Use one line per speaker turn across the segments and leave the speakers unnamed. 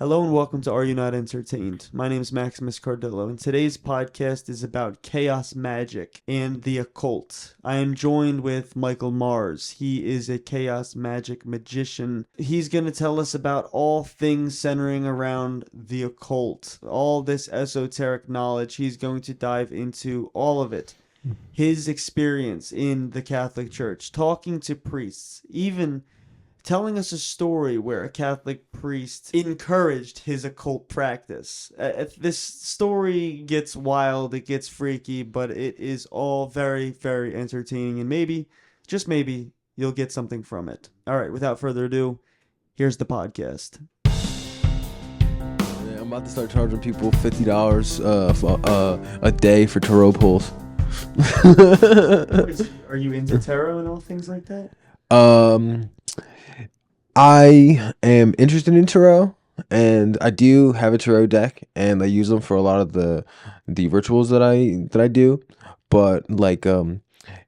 Hello and welcome to Are You Not Entertained? My name is Maximus Cardillo, and today's podcast is about chaos magic and the occult. I am joined with Michael Mars. He is a chaos magic magician. He's going to tell us about all things centering around the occult, all this esoteric knowledge. He's going to dive into all of it. His experience in the Catholic Church, talking to priests, even telling us a story where a Catholic priest encouraged his occult practice. This story gets wild, it gets freaky, but it is all very, very entertaining, and maybe, just maybe, you'll get something from it. All right, without further ado, here's the podcast.
I'm about to start charging people $50 a day for tarot pulls.
Are you into tarot and all things like that?
I am interested in tarot, and I do have a tarot deck, and I use them for a lot of the rituals that I do. But like,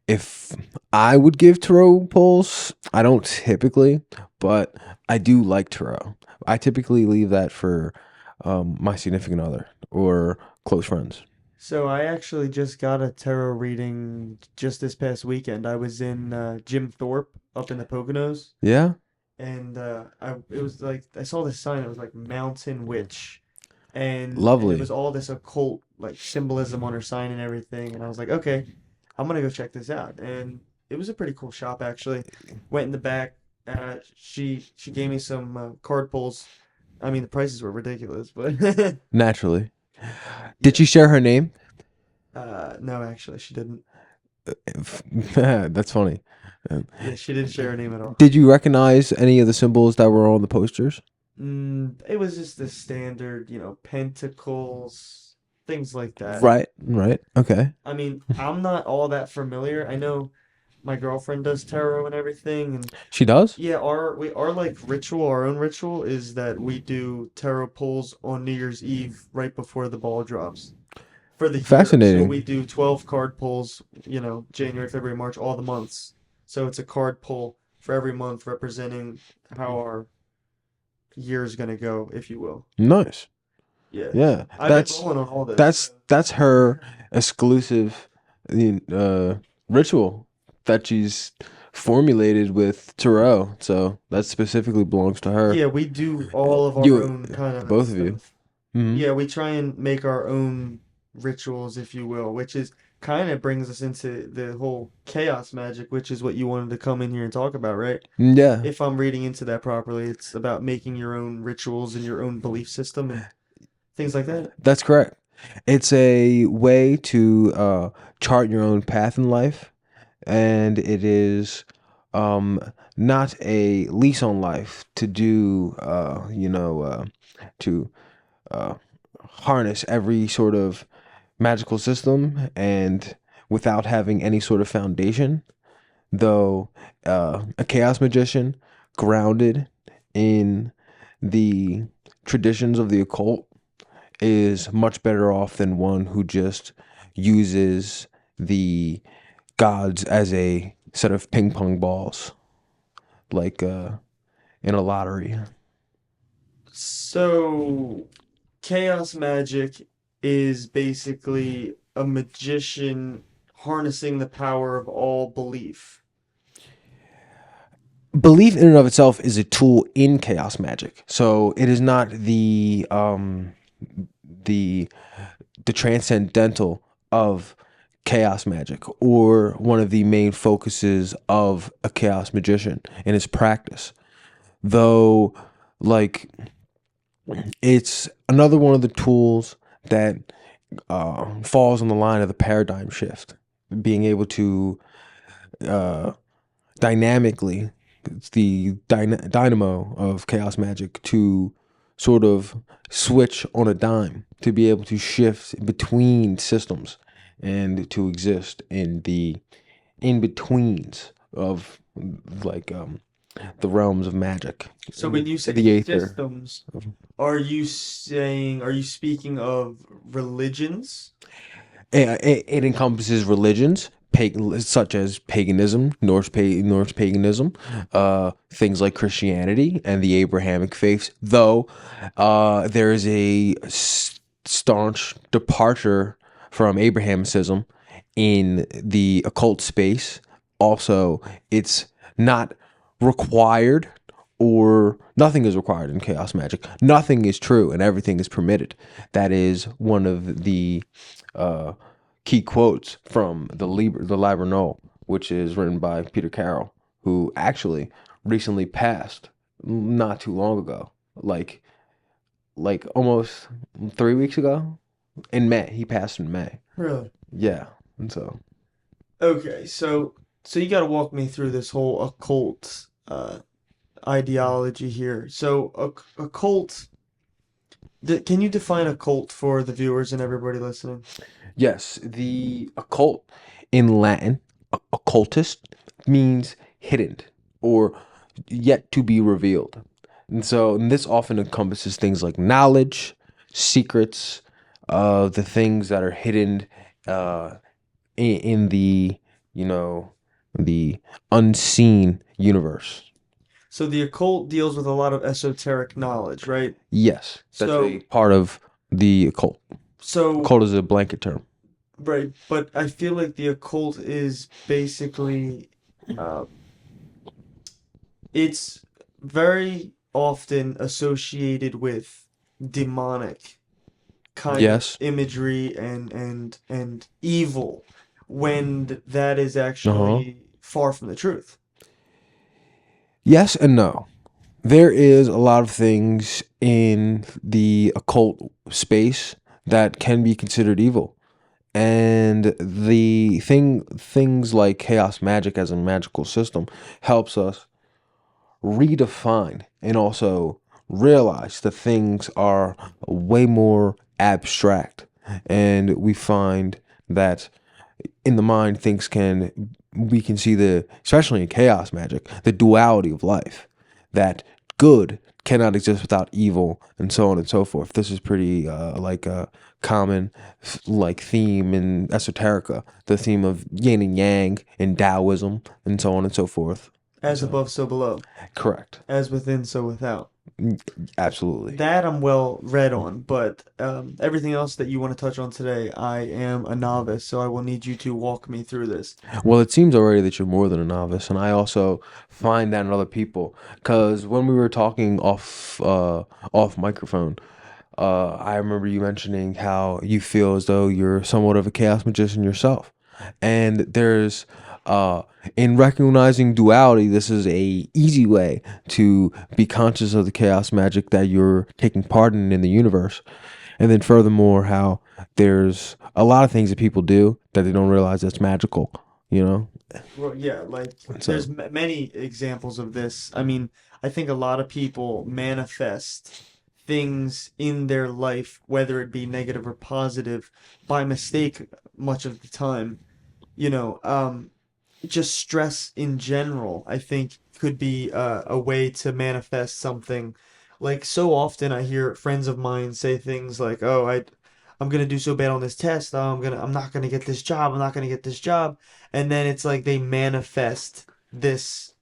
if I would give tarot pulls, I don't typically, but I do like tarot. I typically leave that for my significant other or close friends.
So I actually just got a tarot reading just this past weekend. I was in Jim Thorpe up in the Poconos.
Yeah,
And it was like I saw this sign. It was like Mountain Witch, and
lovely.
it was all this occult like symbolism on her sign and everything. And I was like, okay, I'm gonna go check this out. And it was a pretty cool shop actually. Went in the back. She gave me some card pulls. I mean, the prices were ridiculous, but
Naturally. Did she share her name?
no, actually, she didn't.
That's funny.
Yeah, she didn't share her name at all.
Did you recognize any of the symbols that were on the posters?
It was just the standard, pentacles, things like that.
Right. Okay.
I mean, I'm not all that familiar. I know my girlfriend does tarot and everything, and
She does?
yeah, our like ritual, our own ritual is that we do tarot pulls on New Year's Eve right before the ball drops for the year. So
Fascinating.
we do 12 card pulls, January, February, March, all the months. So it's a card pull for every month representing how our year's gonna go, if you will.
Nice.
Yeah.
Yeah.
I've been rolling on all this.
That's her exclusive ritual that she's formulated with tarot. So that specifically belongs to her.
Yeah, we do all of our
You,
own kind of
both of you.
stuff.
Hmm.
Yeah, we try and make our own rituals, if you will, which is kind of brings us into the whole chaos magic, which is what you wanted to come in here and talk about, right?
Yeah.
If I'm reading into that properly, it's about making your own rituals and your own belief system and things like that.
That's correct. It's a way to chart your own path in life, and it is not a lease on life to do, to harness every sort of magical system and without having any sort of foundation. Though a chaos magician grounded in the traditions of the occult is much better off than one who just uses the gods as a set of ping pong balls, like in a lottery.
So, chaos magic is basically a magician harnessing the power of all belief.
Belief in and of itself is a tool in chaos magic, so it is not the transcendental of chaos magic or one of the main focuses of a chaos magician in his practice, though. Like, it's another one of the tools that falls on the line of the paradigm shift, being able to dynamically, it's the dynamo of chaos magic, to sort of switch on a dime, to be able to shift between systems and to exist in the in-betweens of like the realms of magic.
So when you say
the aether.
systems, are you speaking of religions?
It encompasses religions, such as paganism, Norse paganism, things like Christianity and the Abrahamic faiths. Though there is a staunch departure from Abrahamicism in the occult space. Also, it's not required, or nothing is required in chaos magic. Nothing is true and everything is permitted. That is one of the key quotes from the Liber Null, which is written by Peter Carroll, who actually recently passed not too long ago, like almost 3 weeks ago, in May. He passed in May.
Really?
Yeah, and so
Okay, so you got to walk me through this whole occult ideology here. So occult, can you define occult for the viewers and everybody listening?
yes, the occult in Latin, occultist, means hidden or yet to be revealed. And this often encompasses things like knowledge, secrets, the things that are hidden uh, in the, you know, the unseen universe.
So the occult deals with a lot of esoteric knowledge, right?
Yes, that's
So
a part of the occult.
so
Occult is a blanket term.
right, but I feel like the occult is basically uh, it's very often associated with demonic kind of
Yes.
imagery and evil when that is
Uh-huh.
actually far from the truth.
Yes and no. There is a lot of things in the occult space that can be considered evil. And things like chaos magic as a magical system helps us redefine and also realize that things are way more abstract. And we find that in the mind, we can see especially in chaos magic, the duality of life, that good cannot exist without evil, and so on and so forth. This is pretty like a common like theme in esoterica, the theme of yin and yang in Taoism, and so on and so forth.
As
So,
above, so below.
correct.
As within, so without.
Absolutely.
That I'm well read on, but everything else that you want to touch on today, I am a novice, so I will need you to walk me through this.
Well, it seems already that you're more than a novice, and I also find that in other people. Because when we were talking off microphone, I remember you mentioning how you feel as though you're somewhat of a chaos magician yourself, and there's in recognizing duality, this is a easy way to be conscious of the chaos magic that you're taking part in the universe. And then furthermore, how there's a lot of things that people do that they don't realize that's magical, you know?
Well, yeah, like
So,
there's many examples of this. I mean, I think a lot of people manifest things in their life, whether it be negative or positive, by mistake much of the time. You know, just stress in general, I think could be a way to manifest something. Like so often I hear friends of mine say things like, "Oh, I'm gonna do so bad on this test. Oh, I'm not gonna get this job. I'm not gonna get this job." And then it's like this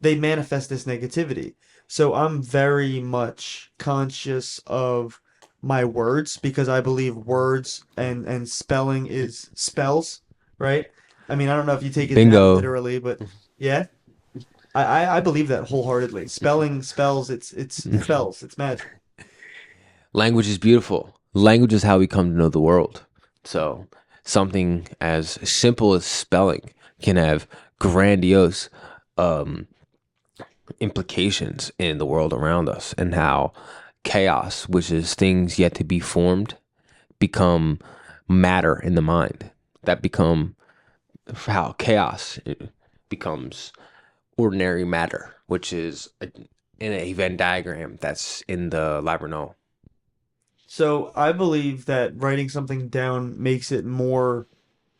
they manifest this negativity. So I'm very much conscious of my words because I believe words and spelling is spells, right? I mean, I don't know if you take it that
bingo.
literally, but yeah, I believe that wholeheartedly. Spelling spells, it's spells, it's magic.
Language is beautiful. Language is how we come to know the world. So, something as simple as spelling can have grandiose um, implications in the world around us, and how chaos, which is things yet to be formed, become matter in the mind. That become how chaos becomes ordinary matter, which is in a Venn diagram that's in the Liber.
So I believe that writing something down makes it more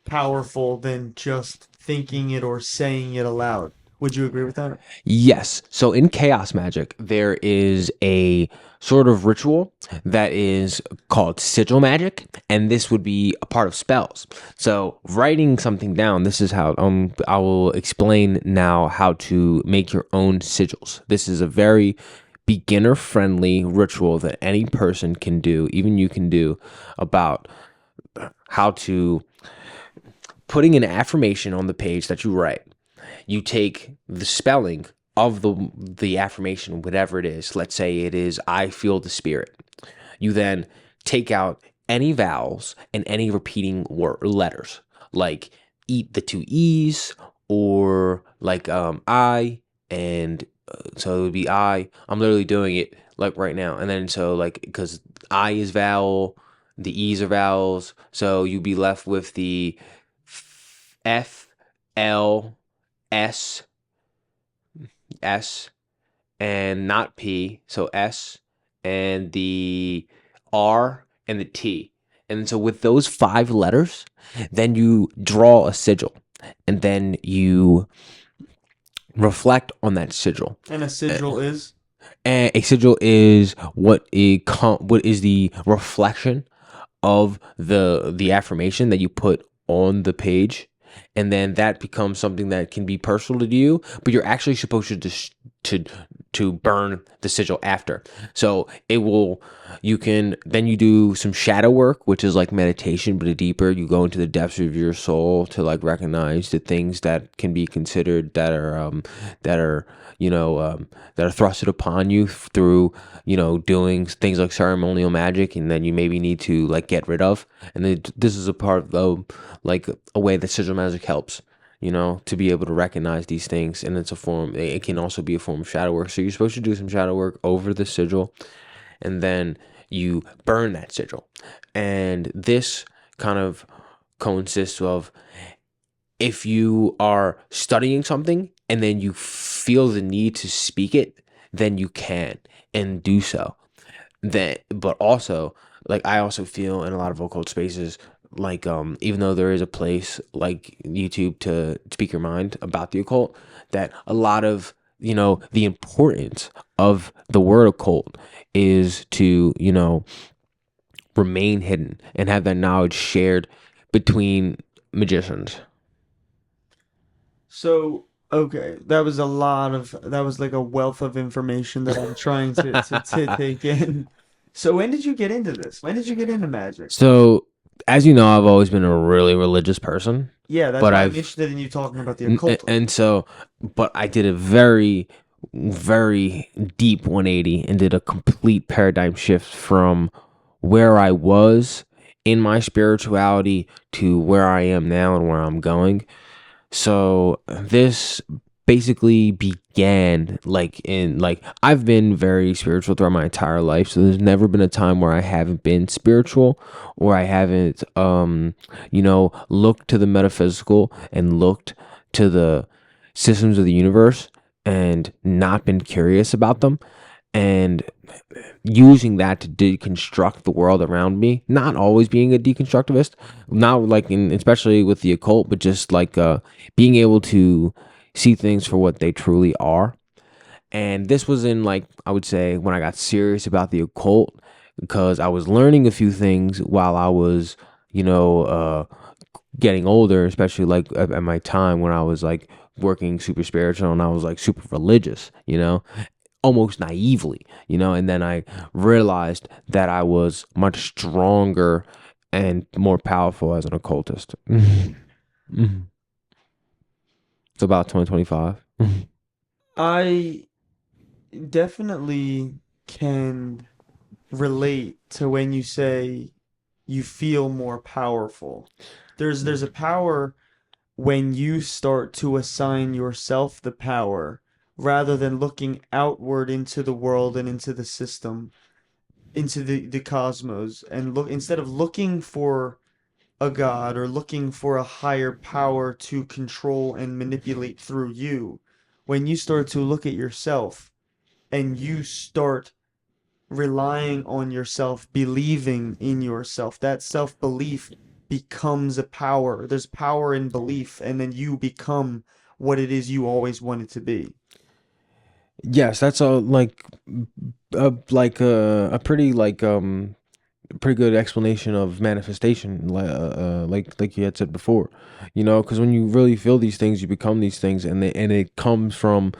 powerful than just thinking it or saying it aloud. Would you agree with that?
Yes. So in chaos magic, there is a sort of ritual that is called sigil magic, and this would be a part of spells. So writing something down, this is how I will explain now how to make your own sigils. This is a very beginner friendly ritual that any person can do, even you can do, about how to putting an affirmation on the page that you write. You take the spelling of the affirmation, whatever it is. Let's say it is I feel the spirit. You then take out any vowels and any repeating letters, like the two E's, or like I, and so it would be I. I'm literally doing it like right now, and then so like because I is vowel, the E's are vowels, so you'd be left with the F, L, S, S, and not P, so S, and the R and the T. And so with those 5 letters, then you draw a sigil, and then you reflect on that sigil.
And a sigil is?
And a sigil is what is the reflection of the affirmation that you put on the page, and then that becomes something that can be personal to you, but you're actually supposed to just to burn the sigil after. So it will, you can, then you do some shadow work, which is like meditation, but deeper. You go into the depths of your soul to like recognize the things that can be considered that are that are thrusted upon you through doing things like ceremonial magic, and then you maybe need to like get rid of. And then this is a part of like a way that sigil magic helps, to be able to recognize these things. And it can also be a form of shadow work. So you're supposed to do some shadow work over the sigil, and then you burn that sigil. And this kind of consists of, if you are studying something and then you feel the need to speak it, then you can and do so. But also, like, I also feel in a lot of occult spaces, like even though there is a place like YouTube to speak your mind about the occult, that a lot of the importance of the word occult is to remain hidden and have that knowledge shared between magicians.
So, okay, that was like a wealth of information that I'm trying to take in. So when did you get into this? When did you get into magic?
So, as you know, I've always been a really religious person,
Yeah, that's
but
why I'm interested in you talking about the occult.
but I did a very, very deep 180 and did a complete paradigm shift from where I was in my spirituality to where I am now and where I'm going. So this basically began I've been very spiritual throughout my entire life. So there's never been a time where I haven't been spiritual, or I haven't looked to the metaphysical and looked to the systems of the universe and not been curious about them, and using that to deconstruct the world around me. Not always being a deconstructivist, not like especially with the occult, but just like being able to see things for what they truly are. And this was in, like, I would say, when I got serious about the occult, because I was learning a few things while I was getting older, especially like at my time when I was like working super spiritual and I was like super religious, almost naively, and then I realized that I was much stronger and more powerful as an occultist. Mhm. It's about 2025.
I definitely can relate to when you say you feel more powerful. There's a power when you start to assign yourself the power rather than looking outward into the world and into the system, into the cosmos, and look instead of looking for a god or looking for a higher power to control and manipulate through you. When you start to look at yourself and you start relying on yourself, believing in yourself, that self-belief becomes a power. There's power in belief, and then you become what it is you always wanted to be.
Yes, that's a pretty pretty good explanation of manifestation, like you had said before, because when you really feel these things, you become these things, and it comes from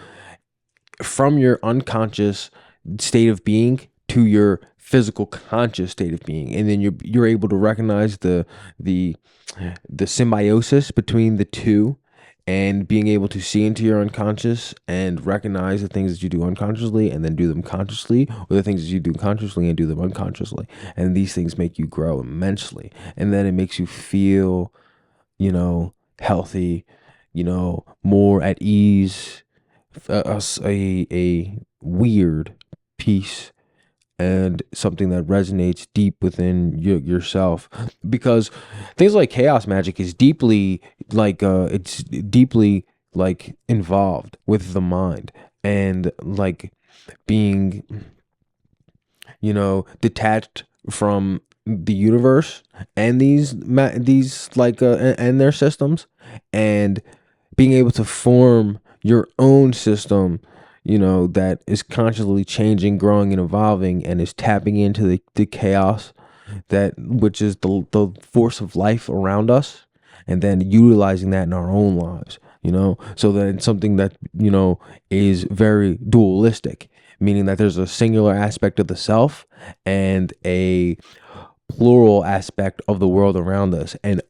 your unconscious state of being to your physical conscious state of being, and then you're able to recognize the the symbiosis between the two, and being able to see into your unconscious and recognize the things that you do unconsciously and then do them consciously, or the things that you do consciously and do them unconsciously. And these things make you grow immensely, and then it makes you feel, healthy, more at ease, a weird peace, and something that resonates deep within yourself, because things like chaos magic is deeply it's deeply involved with the mind, and being detached from the universe and these and their systems, and being able to form your own system, that is constantly changing, growing, and evolving, and is tapping into the chaos, which is the force of life around us, and then utilizing that in our own lives, so that it's something that, is very dualistic, meaning that there's a singular aspect of the self and a plural aspect of the world around us, and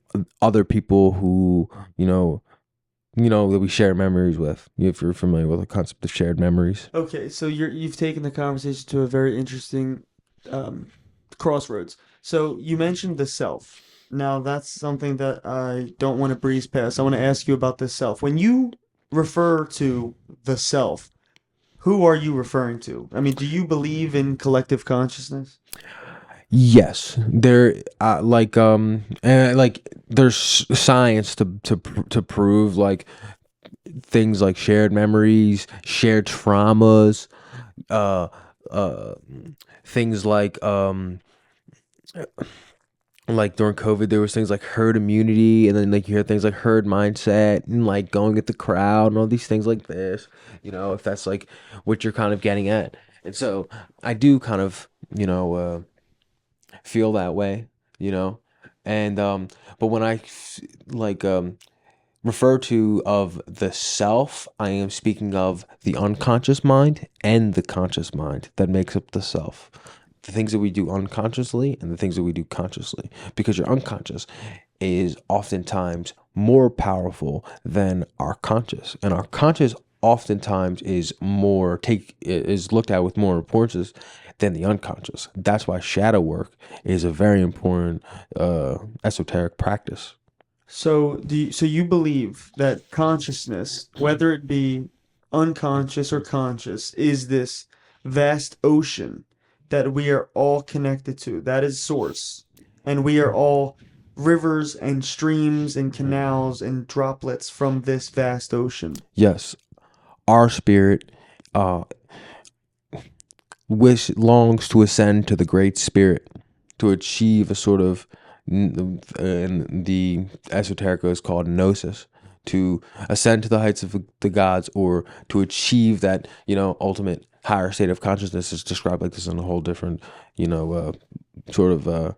other people who, that we share memories with. If you're familiar with the concept of shared memories.
Okay, so you've taken the conversation to a very interesting um, crossroads. So you mentioned the self. Now that's something that I don't want to breeze past. I want to ask you about the self. When you refer to the self, who are you referring to? I mean, do you believe in collective consciousness?
Yes, there, there's science to prove things like shared memories, shared traumas, uh, uh, things like during COVID, there was things like herd immunity, and then you hear things like herd mindset, and going with the crowd, and all these things like this. If that's what you're kind of getting at, and so I do kind of feel that way, you know, and but when I refer to of the self, I am speaking of the unconscious mind and the conscious mind that makes up the self. The things that we do unconsciously and the things that we do consciously, because your unconscious is oftentimes more powerful than our conscious, and our conscious oftentimes is looked at with more importance than the unconscious. That's why shadow work is a very important esoteric practice.
So you believe that consciousness, whether it be unconscious or conscious, is this vast ocean that we are all connected to. That is source. And we are all rivers and streams and canals and droplets from this vast ocean.
Yes, our spirit uh, longs to ascend to the great spirit, to achieve a sort of, and the esoterica is called gnosis, to ascend to the heights of the gods, or to achieve that, ultimate higher state of consciousness. Is described like this in a whole different, sort of,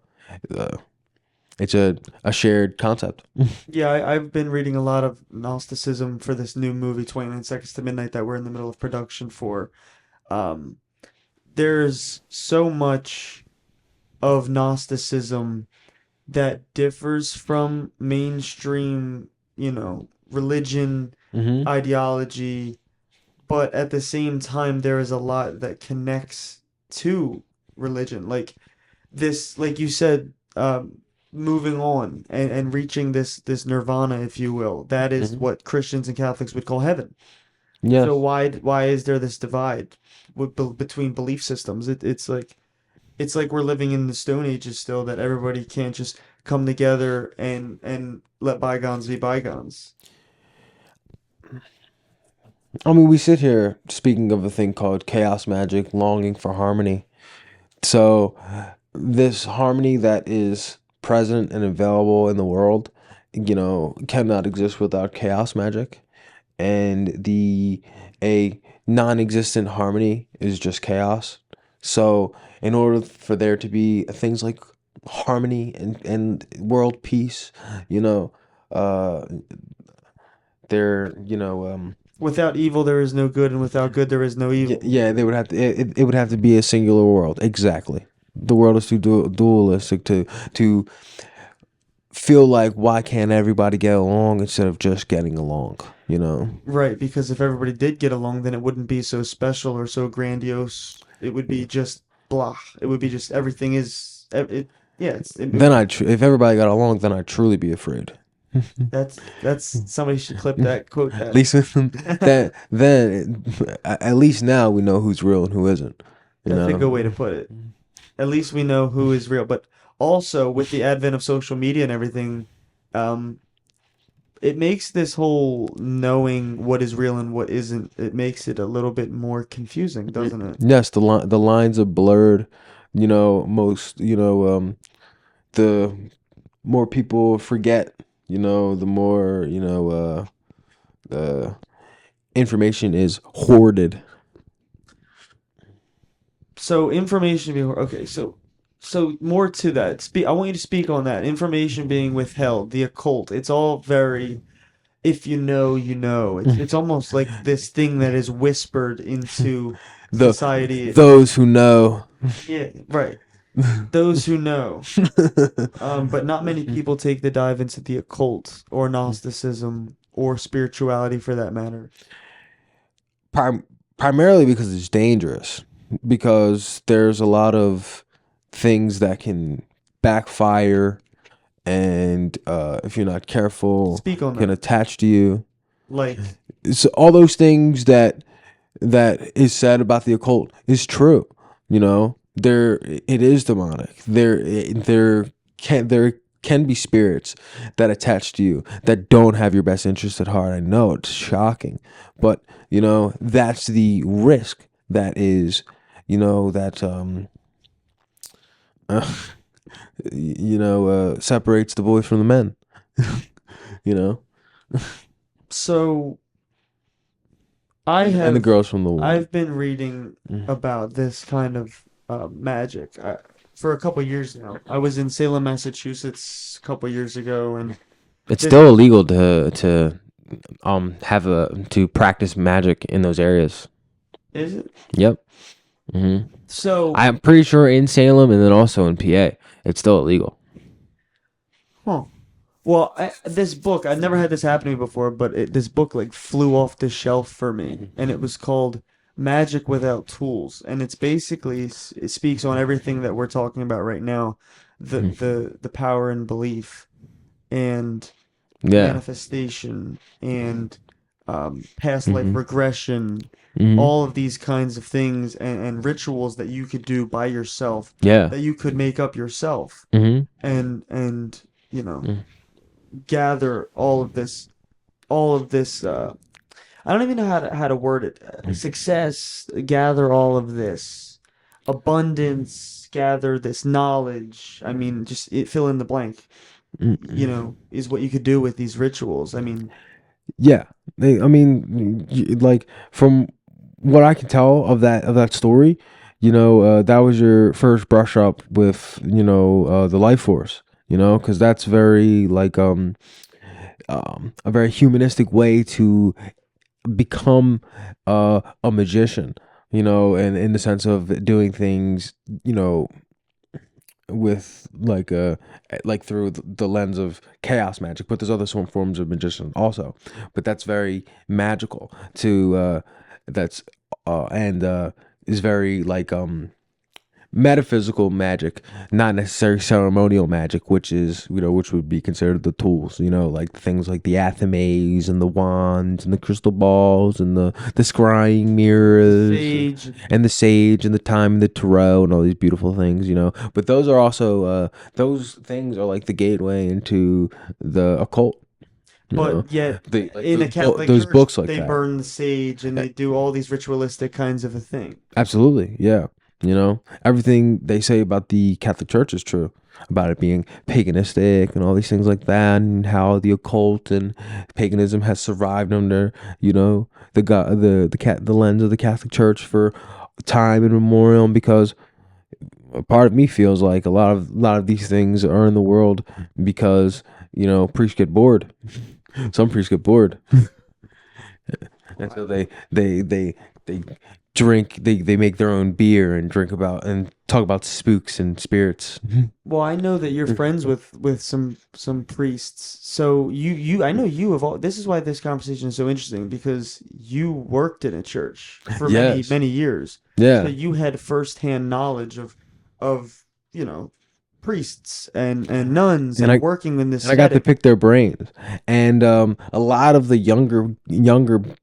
it's a shared concept.
Yeah, I've been reading a lot of Gnosticism for this new movie, 29 Seconds to Midnight, that we're in the middle of production for. Um, there's so much of Gnosticism that differs from mainstream, religion,
Mm-hmm.
ideology, but at the same time, there is a lot that connects to religion. Like this, like you said, moving on and reaching this nirvana, if you will. That is
Mm-hmm.
what Christians and Catholics would call heaven. So
Yes.
why is there this divide between belief systems? It's like we're living in the Stone Ages still, that everybody can't just come together and let bygones be bygones.
I mean, we sit here speaking of a thing called chaos magic, longing for harmony. So, this harmony that is present and available in the world, cannot exist without chaos magic. and a non-existent harmony is just chaos. So in order for there to be things like harmony and world peace, you know, uh there,
Without evil, there is no good, and without good, there is no evil.
yeah, they would have to. It would have to be a singular world. Exactly. The world is too dualistic to feel like why can't everybody get along instead of just getting along. You know.
Right, because if everybody did get along, then it wouldn't be so special or so grandiose. It would be just blah. It would be just everything is yeah,
Then if everybody got along, then I'd truly be afraid.
that's somebody should clip that, quote
At
that.
least then at least now we know who's real and who isn't. You
That's a
know.
good way to put it. At least we know who is real. But also with the advent of social media and everything, um, it makes this whole knowing what is real and what isn't, it makes it a little bit more confusing, doesn't it?
Yes, the lines are blurred. You know, the more people forget, the more, the information is hoarded.
So information being okay, so more to that. I want you to speak on that. Information being withheld, the occult. It's all very if you know, you know. It's almost like this thing that is whispered into
The
society.
those who know.
Yeah, right. Those who know. But not many people take the dive into the occult or Gnosticism or spirituality for that matter.
Primarily because it's dangerous. Because there's a lot of things that can backfire, and if you're not careful,
Speak on
can
that.
attach to you.
Like,
So all those things that is said about the occult is true. It is demonic. There can be spirits that attach to you that don't have your best interest at heart. I know it's shocking, but that's the risk that is, that uh, separates the boys from the men. you know,
so I
and the
have
girls from the women.
I've been reading about this kind of magic for a couple years now. I was in Salem, Massachusetts a couple years ago, and
It's
this
still illegal to practice magic in those areas.
is it?
Yep. hmm
So,
I'm pretty sure in Salem and then also in PA, it's still illegal.
huh. Well, this book, I've never had this happen to me before, but this book like flew off the shelf for me, and it was called Magic Without Tools, and it's basically it speaks on everything that we're talking about right now, the power and belief, and
Yeah.
manifestation, and past life
Mhm.
regression,
Mhm.
all of these kinds of things, and rituals that you could do by yourself,
Yeah.
that you could make up yourself,
hmm
and you know.
Mm.
Gather all of this I don't even know how to word it. Success, gather all of this. Abundance, gather this knowledge. I mean, just fill in the blank, is what you could do with these rituals. I mean,
Yeah, like from what I can tell of that story, that was your first brush up with the life force, because that's very like a very humanistic way to become a magician, and in the sense of doing things, with like through the lens of chaos magic, but there's other forms of magician also, but that's very magical to that's and is very like metaphysical magic, not necessarily ceremonial magic, which would be considered the tools, like things like the athames and the wands and the crystal balls and the scrying mirrors
sage.
and the sage and the time and the tarot and all these beautiful things, but those are also those things are like the gateway into the occult.
But yet,
Like
in a Catholic
those
church,
books like
they
that.
burn the sage and they do all these ritualistic kinds of a thing.
Absolutely, yeah. Everything they say about the Catholic Church is true. about it being paganistic and all these things like that, and how the occult and paganism has survived under, the lens of the Catholic Church for time immemorial. Because a part of me feels like a lot of these things are in the world because priests get bored. Some priests get bored, and so they drink. They make their own beer and drink about and talk about spooks and spirits.
Well, I know that you're friends with some priests. So I know you have all. This is why this conversation is so interesting, because you worked in a church for
Yes.
many years.
Yeah.
So you had firsthand knowledge of priests and nuns and working in this
and I got to
setting.
pick their brains. And a lot of the younger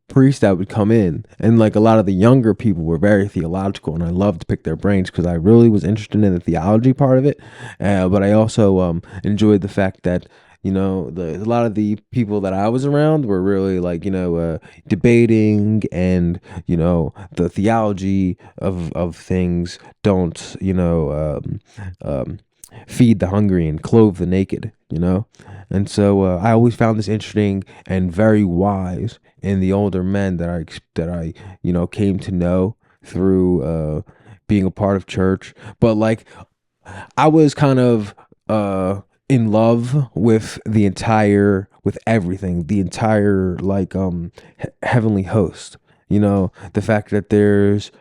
priests that would come in, and like a lot of the younger people were very theological, and I loved to pick their brains because I really was interested in the theology part of it. But I also enjoyed the fact that a lot of the people that I was around were really like debating, and the theology of things don't feed the hungry and clothe the naked, and so I always found this interesting and very wise in the older men that I came to know through being a part of church. But like, I was kind of in love with with everything, the entire like heavenly host. The fact that there's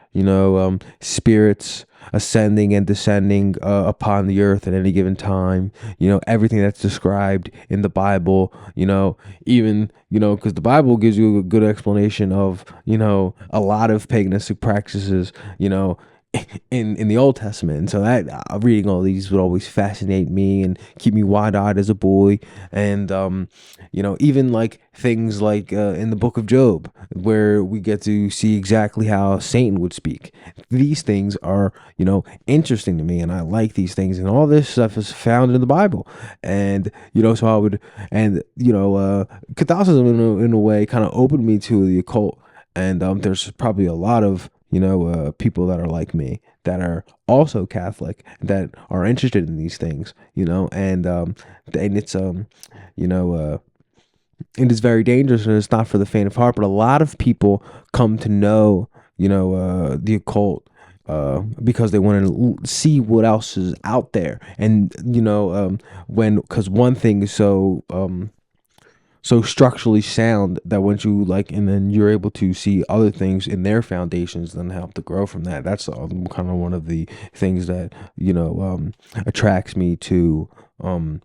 spirits ascending and descending upon the earth at any given time. Everything that's described in the Bible. Even because the Bible gives you a good explanation of a lot of paganistic practices. In the Old Testament. And so that reading all these would always fascinate me and keep me wide-eyed as a boy. And even like things like in the book of Job, where we get to see exactly how Satan would speak. These things are interesting to me, and I like these things, and all this stuff is found in the Bible. And so I would, and Catholicism in a way kind of opened me to the occult. And there's probably a lot of people that are like me that are also Catholic that are interested in these things, and it's it is very dangerous, and it's not for the faint of heart. But a lot of people come to know the occult because they want to see what else is out there, and because one thing is so structurally sound that once you and then you're able to see other things in their foundations, then help to grow from that. That's kind of one of the things that attracts me to the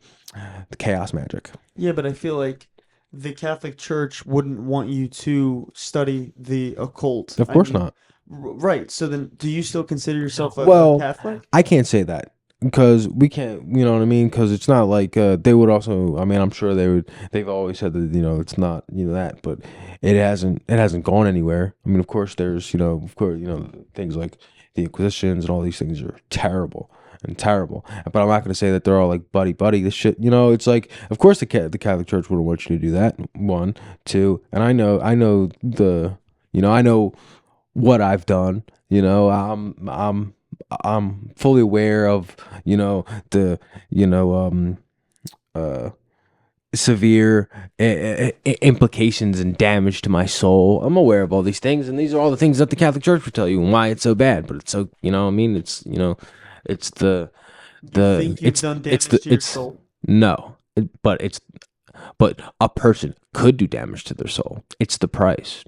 chaos magic.
Yeah, but I feel like the Catholic Church wouldn't want you to study the occult.
Of course not.
Right. So then, do you still consider yourself a Catholic?
I can't say that. Because we can't, you know what I mean? Because it's not like they would also. I mean, I'm sure they've always said that it's not that, but it hasn't gone anywhere. I mean, of course, there's things like the Inquisitions and all these things are terrible. But I'm not going to say that they're all like buddy. This shit, it's like, of course the Catholic Church wouldn't want you to do that. One, two, and I know I know what I've done. I'm fully aware of the severe implications and damage to my soul. I'm aware of all these things, and these are all the things that the Catholic Church would tell you and why it's so bad. But it's so it's the
You think you've done damage to your soul?
No, but a person could do damage to their soul. It's the price.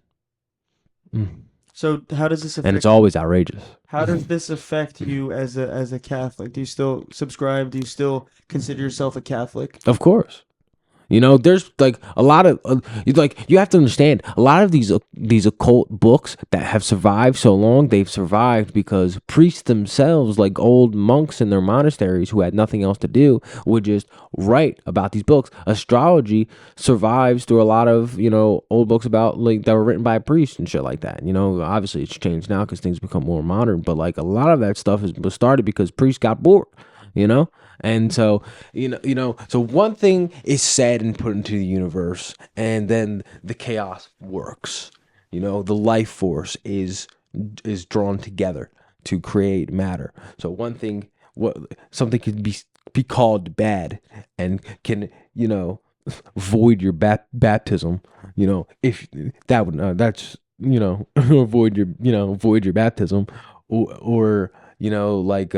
So how does this affect?
And it's always outrageous.
How does this affect you as a Catholic? Do you still subscribe? Do you still consider yourself a Catholic?
Of course. There's like a lot of you have to understand, a lot of these occult books that have survived so long, they've survived because priests themselves, like old monks in their monasteries who had nothing else to do, would just write about these books. Astrology survives through a lot of old books about that were written by a priest and shit like that. Obviously it's changed now because things become more modern, but like a lot of that stuff was started because priests got bored. And so, so one thing is said and put into the universe, and then the chaos works. The life force is drawn together to create matter. So something could be be called bad and can, void your baptism, if that would that's void your baptism, or like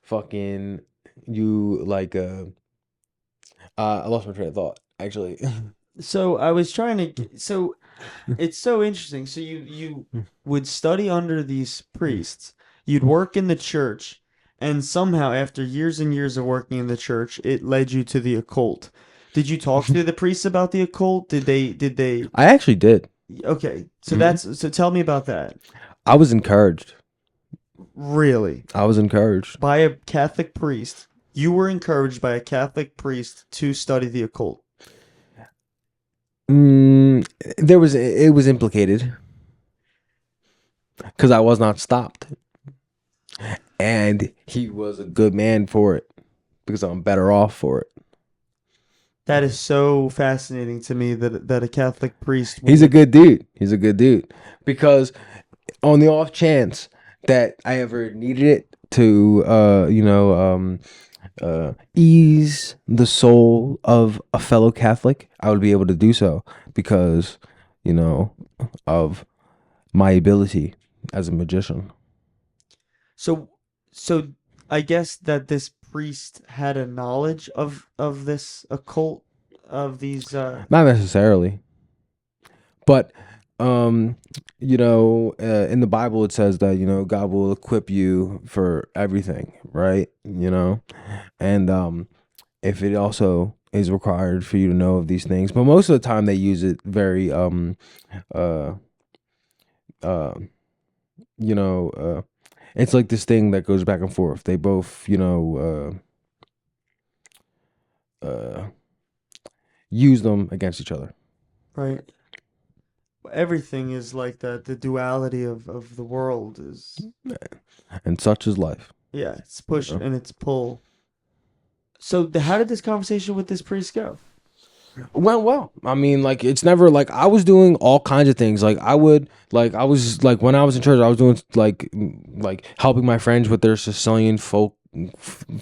fucking you like I lost my train of thought actually.
So I was trying to. So it's so interesting. So you would study under these priests. You'd work in the church, and somehow after years and years of working in the church, it led you to the occult. Did you talk to the priests about the occult? Did they?
I actually did.
Okay, so
Mhm.
so tell me about that.
I was encouraged.
Really,
I was encouraged.
by a Catholic priest. You were encouraged by a Catholic priest to study the occult.
It was implicated because I was not stopped, and he was a good man for it because I'm better off for it.
That is so fascinating to me that a Catholic priest
He's a
would.
good dude. He's a good dude because on the off chance that I ever needed it to, ease the soul of a fellow Catholic, I would be able to do so because, of my ability as a magician.
So so I guess that this priest had a knowledge of this occult of these
Not necessarily, but in the Bible it says that God will equip you for everything, right? And if it also is required for you to know of these things, but most of the time they use it very uh uh it's like this thing that goes back and forth. They both use them against each other.
right. Everything is like that. The duality of the world is,
And such is life.
yeah, it's push
Yeah.
and it's pull. So how did this conversation with this priest go?
Went well. I mean, like it's never like I was doing all kinds of things. Like I was like when I was in church, I was doing like helping my friends with their Sicilian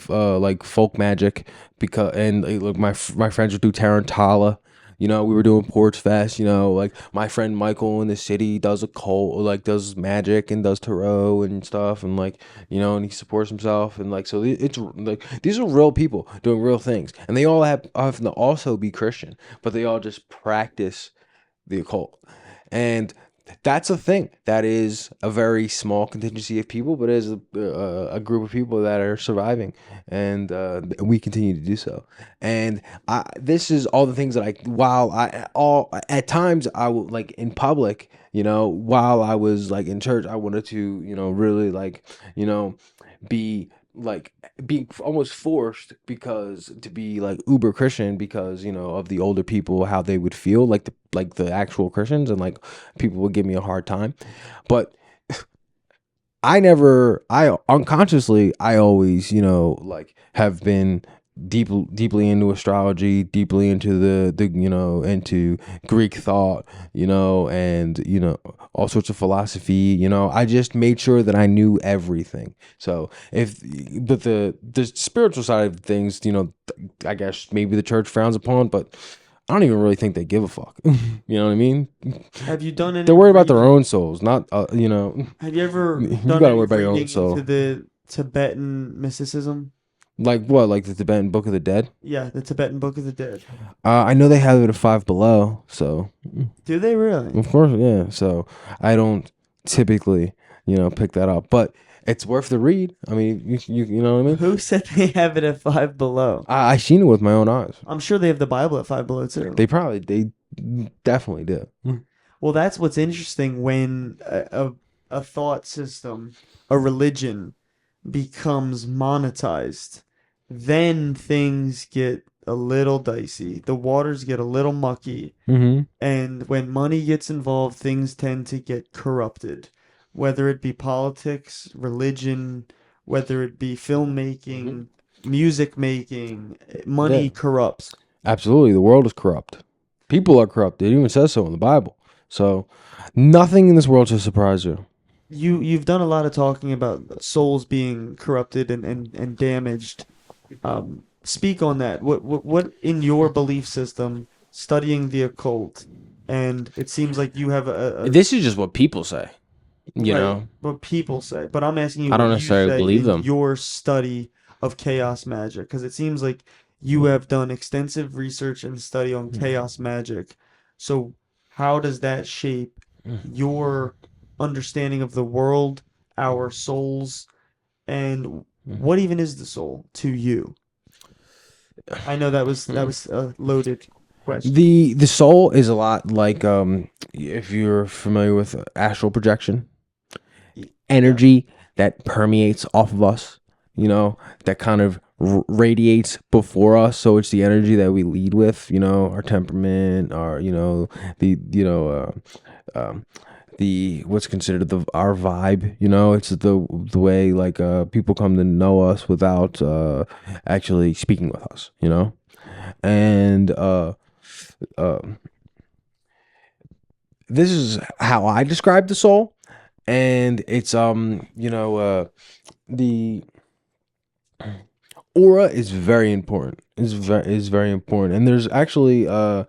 like folk magic because and like my friends would do Tarantella. We were doing Porch Fest. Like my friend Michael in the city does occult, like does magic and does tarot and stuff, and like and he supports himself, and like so it's like these are real people doing real things, and they all have to also be Christian, but they all just practice the occult, and that's a thing. That is a very small contingency of people, but it is a group of people that are surviving, and we continue to do so. And this is all the things that while I all at times I will like in public, while I was like in church, I wanted to, really like, be like being almost forced because to be like uber Christian because of the older people how they would feel like the actual Christians, and like people would give me a hard time, but I unconsciously I always like have been deeply into astrology, deeply into the into Greek thought, and all sorts of philosophy. I just made sure that I knew everything. So but the spiritual side of things, I guess maybe the church frowns upon, but I don't even really think they give a fuck. You know what I mean?
Have you done any
They're worried about their
reading?
own souls, not
Have you ever
You
done
gotta
any
worry about your own
reading into
soul.
the Tibetan mysticism?
Like what? Like the Tibetan Book of the Dead?
Yeah, the Tibetan Book of the Dead.
I know they have it at Five Below, so
Do they really?
of course, yeah. So I don't typically, pick that up, but it's worth the read. I mean, you know what I mean?
Who said they have it at Five Below?
I seen it with my own eyes.
I'm sure they have the Bible at Five Below too.
They definitely do.
Well, that's what's interesting when a thought system, a religion, becomes monetized. Then things get a little dicey. The waters get a little mucky.
Mm-hmm.
And when money gets involved, things tend to get corrupted. Whether it be politics, religion, whether it be filmmaking, music making, money
Yeah.
corrupts.
Absolutely, the world is corrupt. People are corrupt. It even says so in the Bible. So nothing in this world should surprise you.
you've done a lot of talking about souls being corrupted and damaged. Speak on that. What in your belief system, studying the occult, and it seems like you have a
This is just what people say. You
right,
know,
what people say, but I'm asking you
I
what
don't
you
necessarily
say
believe
in
them.
your study of chaos magic, because it seems like you have done extensive research and study on chaos magic. So how does that shape your understanding of the world, our souls, and what even is the soul to you? I know that was a loaded question.
The soul is a lot like if you're familiar with astral projection,
Yeah.
energy that permeates off of us, that kind of radiates before us. So it's the energy that we lead with, our temperament, our, the, the what's considered our vibe. It's the way like people come to know us without actually speaking with us. And this is how I describe the soul, and it's the aura is very important. Is very important, and there's actually uh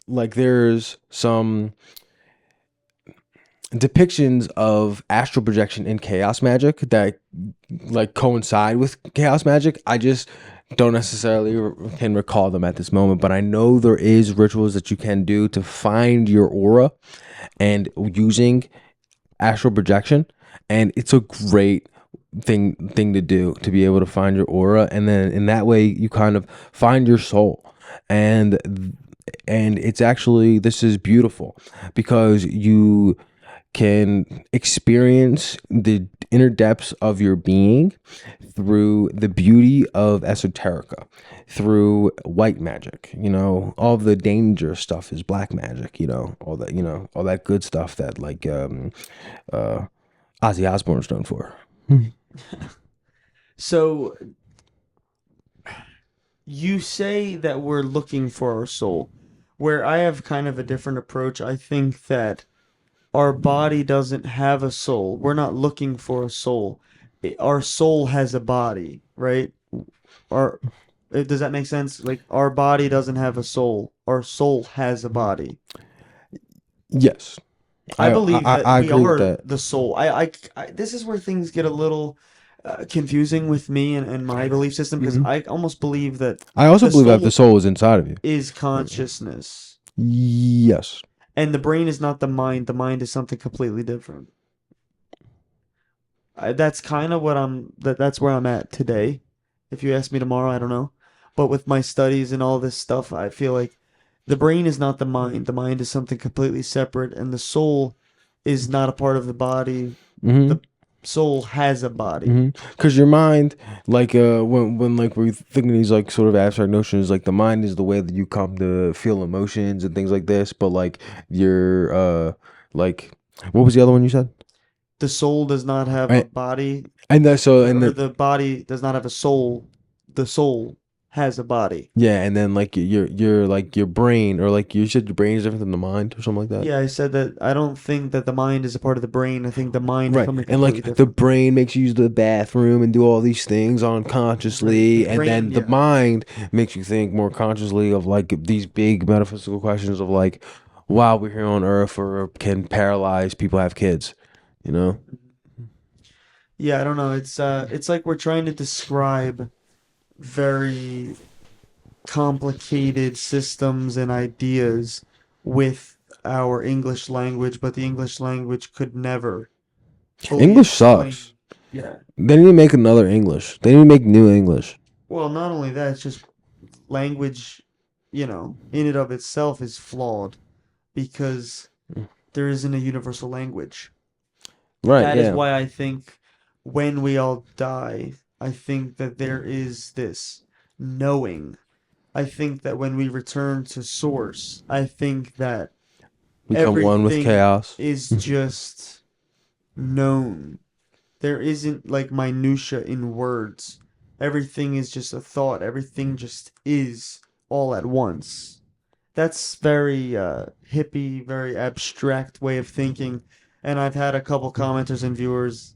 like there's some depictions of astral projection in chaos magic that like coincide with chaos magic. I just don't necessarily can recall them at this moment, but I know there is rituals that you can do to find your aura and using astral projection, and it's a great thing to do to be able to find your aura, and then in that way you kind of find your soul. And it's actually, this is beautiful because you can experience the inner depths of your being through the beauty of esoterica, through white magic. All the dangerous stuff is black magic. All that good stuff that like uh Ozzy Osbourne's known for.
So you say that we're looking for our soul, where I have kind of a different approach. I think that our body doesn't have a soul. We're not looking for a soul. Our soul has a body, right? Our does that make sense? Like our body doesn't have a soul. Our soul has a body.
Yes,
I
I
believe
I,
that
I
we
agree with
are
that.
the soul. This is where things get a little confusing with me and my belief system because
Hmm.
I almost believe that
I also
the
believe that the
soul
soul is inside of you.
is consciousness
Yes.
and the brain is not the mind. The mind is something completely different. That's kind of that's where I'm at today. If you ask me tomorrow, I don't know. But with my studies and all this stuff, I feel like the brain is not the mind. The mind is something completely separate, and the soul is not a part of the body.
Mm-hmm.
The soul has a body.
Mm-hmm. Because your mind, like when like we're thinking these like sort of abstract notions, like the mind is the way that you come to feel emotions and things like this. But like your like what was the other one you said?
The soul does not have a
Right.
body,
And that so and
or
then
the body does not have a soul. The soul has a body.
yeah, and then like your like your brain, or like you said your brain is different than the mind or something like that.
Yeah, I said that I don't think that the mind is a part of the brain. I think the mind is
Right.
something
And
completely
like the
different.
brain makes you use the bathroom and do all these things
Right. The
unconsciously. And
brain,
then the
yeah.
mind makes you think more consciously of like these big metaphysical questions of like, while we're here on earth, or can paralyzed people have kids, you know?
Yeah, I don't know. It's like we're trying to describe very complicated systems and ideas with our English language, but the English language could never fully
English sucks.
explain. Yeah.
They need to make another English. They need to make new English.
Well, not only that, it's just language, in and of itself is flawed because there isn't a universal language.
Right,
That is
yeah.
why I think when we all die, I think that there is this knowing. I think that when we return to source, I think that
Become one with
everything
chaos.
is just known. There isn't like minutia in words. Everything is just a thought. Everything just is all at once. That's very hippie, very abstract way of thinking. And I've had a couple commenters and viewers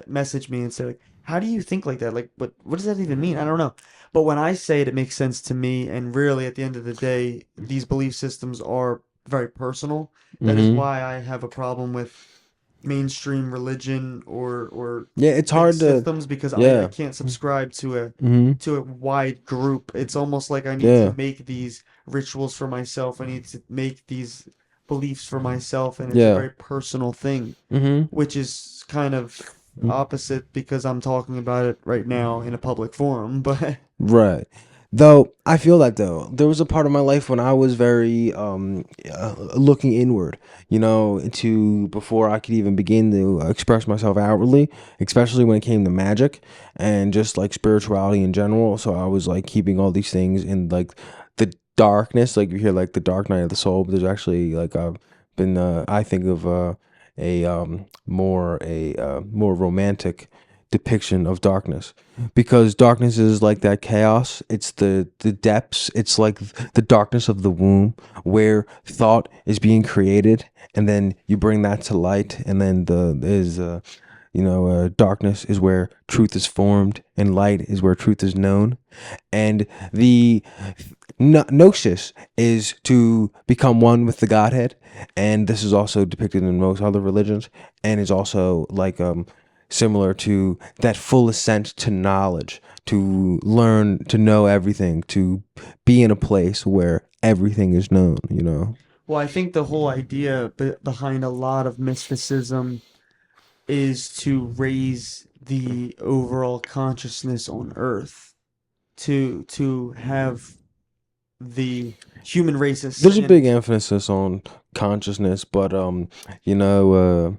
message me and say, like, "How do you think like that? Like, what does that even mean? I don't know." But when I say it, it makes sense to me. And really, at the end of the day, these belief systems are very personal. That is
Mm-hmm.
why I have a problem with mainstream religion or
Yeah, it's
big
hard to.
systems because I
Yeah.
can't subscribe
Mm-hmm.
to a wide group. It's almost like I need to
Yeah.
make these rituals for myself. I need to make these beliefs for myself, and it's a
Yeah.
very personal thing,
Mm-hmm.
which is kind of opposite because I'm talking about it right now in a public forum. But
Right. Though I feel that though there was a part of my life when I was very looking inward, into before I could even begin to express myself outwardly, especially when it came to magic and just like spirituality in general. So I was like keeping all these things in like the darkness, like you hear like the dark night of the soul, but there's actually like I've been I think of a more romantic depiction of darkness, because darkness is like that chaos. It's the depths. It's like the darkness of the womb where thought is being created, and then you bring that to light, and then darkness is where truth is formed, and light is where truth is known. And the gnosis is to become one with the Godhead, and this is also depicted in most other religions, and is also like similar to that full ascent to knowledge, to learn, to know everything, to be in a place where everything is known.
well, I think the whole idea behind a lot of mysticism is to raise the overall consciousness on Earth, to have the human race
There's a big
ascend.
emphasis on consciousness, but you know,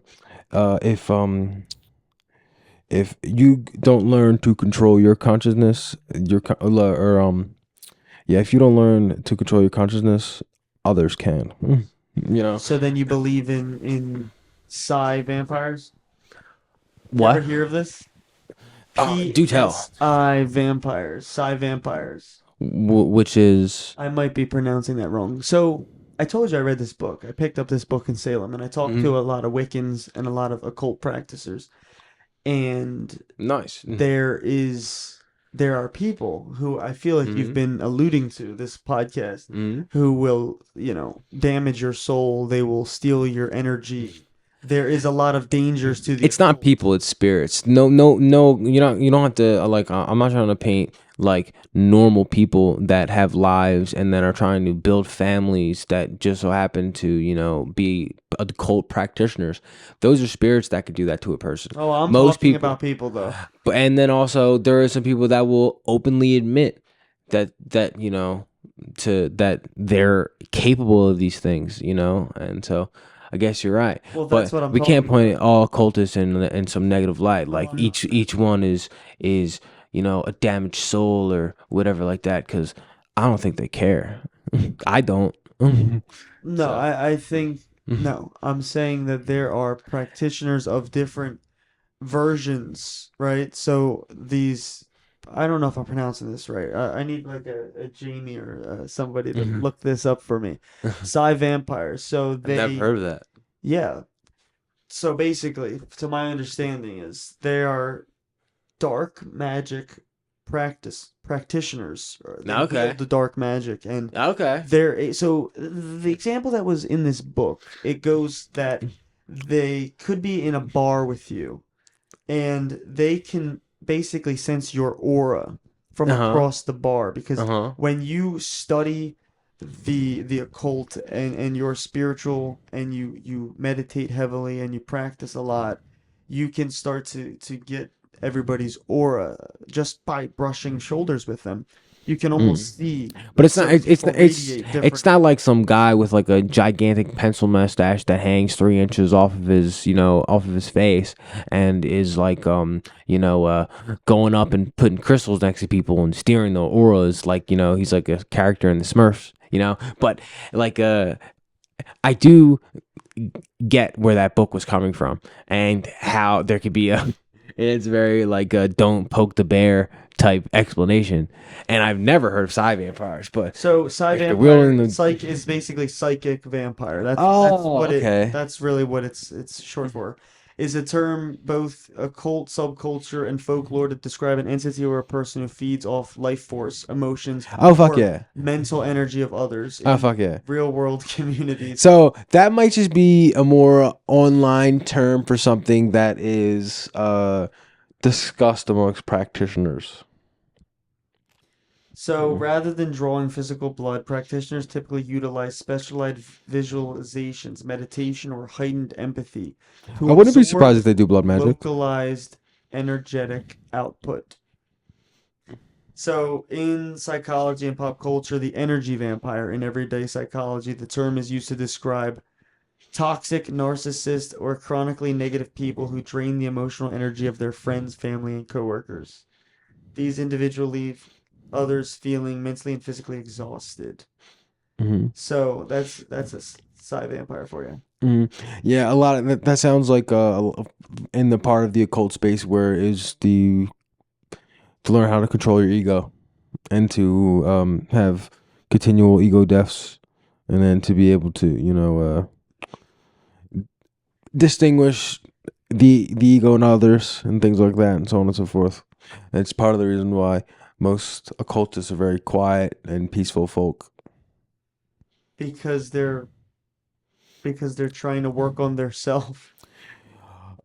if you don't learn to control your consciousness, if you don't learn to control your consciousness, others can. You know
So then you believe in psi vampires? You ever
What?
hear of this?
Do tell.
PSI vampires, psi vampires.
Which is
I might be pronouncing that wrong. So I told you I read this book. I picked up this book in Salem, and I talked
Mhm.
to a lot of Wiccans and a lot of occult practitioners. And
nice.
there are people who I feel like you've
Mhm.
been alluding to this podcast
Mhm.
who will, damage your soul. They will steal your energy. There is a lot of dangers to the
It's not
occult.
people, it's spirits. No, no, no. You don't have to I'm not trying to paint like normal people that have lives and that are trying to build families that just so happen to be occult practitioners. Those are spirits that could do that to a person.
Oh, I'm
Most
talking
people,
about people though.
but and then also there are some people that will openly admit that to that they're capable of these things, and so I guess you're right,
Well, that's
but
what I'm
we can't
talking
point
about.
at all cultists in some negative light.
Oh,
Like
I know.
each one is a damaged soul or whatever like that. Because I don't think they care. I don't.
No,
So
I think no. I'm saying that there are practitioners of different versions, right? So these, I don't know if I'm pronouncing this right. I need like a Jamie or somebody to
Mhm.
look this up for me. Psi vampires. So
I've never
they,
heard of that.
yeah. So basically, to my understanding, is they are dark magic practitioners. Or they
Okay.
wield the dark magic, and
Okay.
so the example that was in this book, it goes that they could be in a bar with you and they can basically sense your aura from
Uh huh.
across the bar
Uh
because
huh.
when you study the occult and you're spiritual and you meditate heavily and you practice a lot, you can start to get everybody's aura just by brushing shoulders with them. You can almost see
But it's not.
certain people radiate
It's
different.
not like some guy with like a gigantic pencil mustache that hangs 3 inches off of his, off of his face, and is like, going up and putting crystals next to people and steering the auras like, he's like a character in the Smurfs, But like, I do get where that book was coming from and how there could be a. It's very like don't poke the bear type explanation. And I've never heard of psi vampires, but
So psi
if they're
vampire,
willing to-
psych is basically psychic vampire. That's
Oh,
what
okay.
that's really what it's short for. Is a term both occult subculture and folklore to describe an entity or a person who feeds off life force, emotions,
Oh fuck
or
yeah.
mental energy of others
Oh
in
fuck yeah.
real world communities.
So that might just be a more online term for something that is discussed amongst practitioners.
So rather than drawing physical blood, practitioners typically utilize specialized visualizations, meditation, or heightened empathy to
I wouldn't be
absorb
surprised if they do blood magic.
localized energetic output. So in psychology and pop culture, the energy vampire in everyday psychology, the term is used to describe toxic, narcissist, or chronically negative people who drain the emotional energy of their friends, family, and coworkers. These individuals leave others feeling mentally and physically exhausted.
Mm-hmm.
So that's a psi vampire for you.
Yeah, a lot of that sounds like in the part of the occult space where is the to learn how to control your ego and to have continual ego deaths, and then to be able to distinguish the ego in others and things like that, and so on and so forth. And it's part of the reason why most occultists are very quiet and peaceful folk.
Because they're trying to work on their self.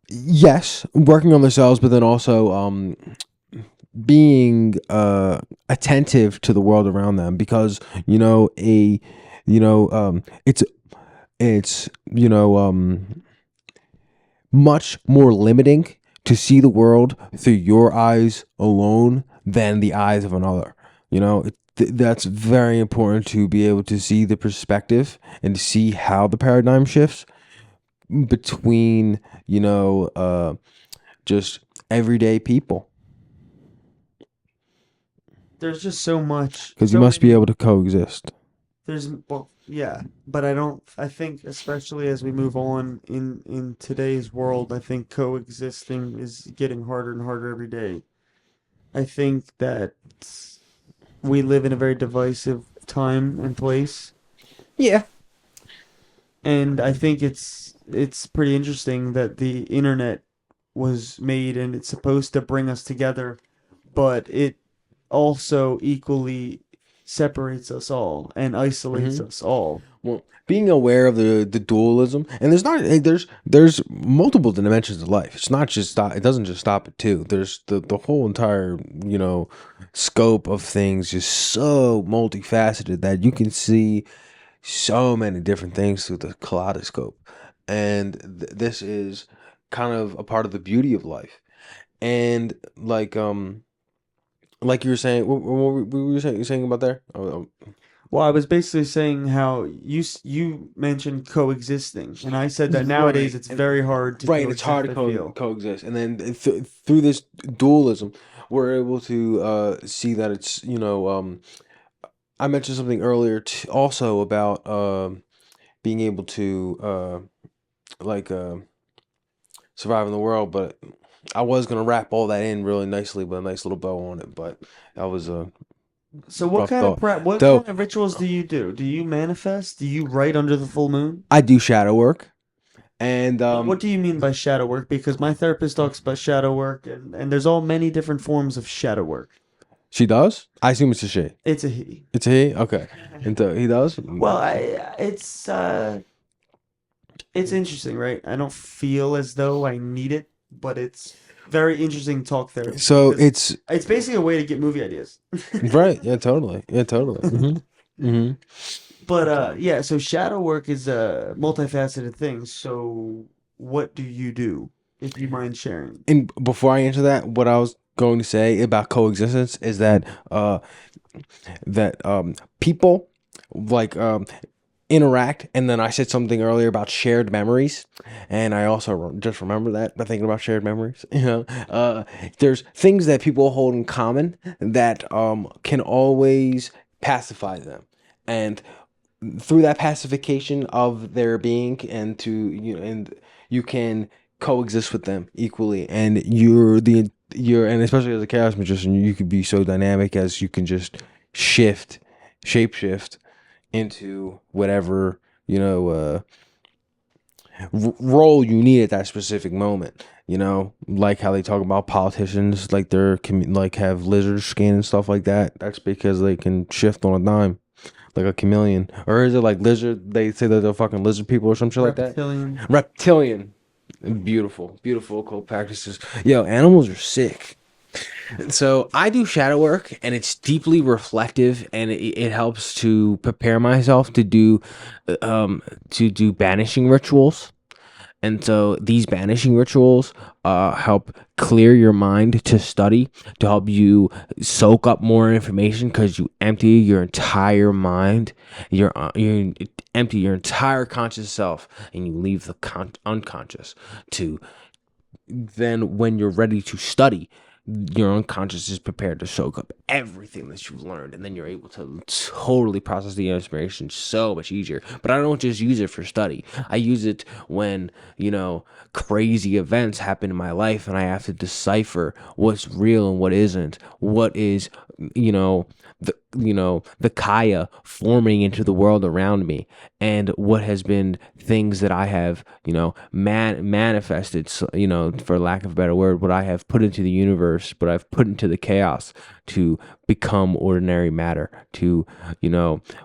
Yes, working on themselves, but then also being attentive to the world around them, because it's much more limiting to see the world through your eyes alone than the eyes of another. That's very important, to be able to see the perspective and to see how the paradigm shifts between just everyday people,
There's just so much.
because you must be able to coexist.
Yeah, but I think especially as we move on in today's world, I think coexisting is getting harder and harder every day. I think that we live in a very divisive time and place,
Yeah.
and I think it's pretty interesting that the internet was made and it's supposed to bring us together, but it also equally separates us all and isolates us all.
Well, being aware of the dualism, and there's multiple dimensions of life. It's not just it doesn't just stop at two. There's the whole entire scope of things, just so multifaceted that you can see so many different things through the kaleidoscope. And this is kind of a part of the beauty of life. And like you were saying, what were you saying about there?
Well, I was basically saying how you mentioned coexisting, and I said that nowadays it's very hard to
Right, it's hard to
coexist, I feel.
coexist, and then through this dualism, we're able to see that it's I mentioned something earlier also about being able to survive in the world, but I was gonna wrap all that in really nicely with a nice little bow on it, but that was
So what
rough
kind of
thought.
what
So-
kind of rituals do you do? Do you manifest? Do you write under the full moon?
I do shadow work, and
What do you mean by shadow work? Because my therapist talks about shadow work, and there's all many different forms of shadow work.
she does. I assume it's a she.
It's a he.
It's a he. Okay, and he does.
Well, it's interesting, right? I don't feel as though I need it, but it's very interesting talk therapy.
So
because it's basically a way to get movie ideas.
right. Yeah, totally. Yeah, totally. Mm-hmm.
But yeah, so shadow work is a multifaceted thing. So what do you do, if you mind sharing?
And before I answer that, what I was going to say about coexistence is that people like interact, and then I said something earlier about shared memories, and I also just remember that by thinking about shared memories. There's things that people hold in common that can always pacify them, and through that pacification of their being, and you can coexist with them equally, and and especially as a chaos magician, you could be so dynamic as you can just shapeshift into whatever role you need at that specific moment. Like how they talk about politicians, like like have lizard skin and stuff like that. That's because they can shift on a dime, like a chameleon. Or is it like lizard? They say that they're fucking lizard people or some shit like that. Reptilian. Beautiful occult practices. Yo, animals are sick. So I do shadow work, and it's deeply reflective, and it helps to prepare myself to do banishing rituals. And so these banishing rituals help clear your mind to study, to help you soak up more information, because you empty your entire mind, you empty your entire conscious self, and you leave the unconscious to then, when you're ready to study, your unconscious is prepared to soak up everything that you've learned, and then you're able to totally process the information so much easier. But I don't just use it for study. I use it when, crazy events happen in my life, and I have to decipher what's real and what isn't, what is, the kaya forming into the world around me, and what has been things that I have, manifested, for lack of a better word, what I have put into the universe, what I've put into the chaos to become ordinary matter. To,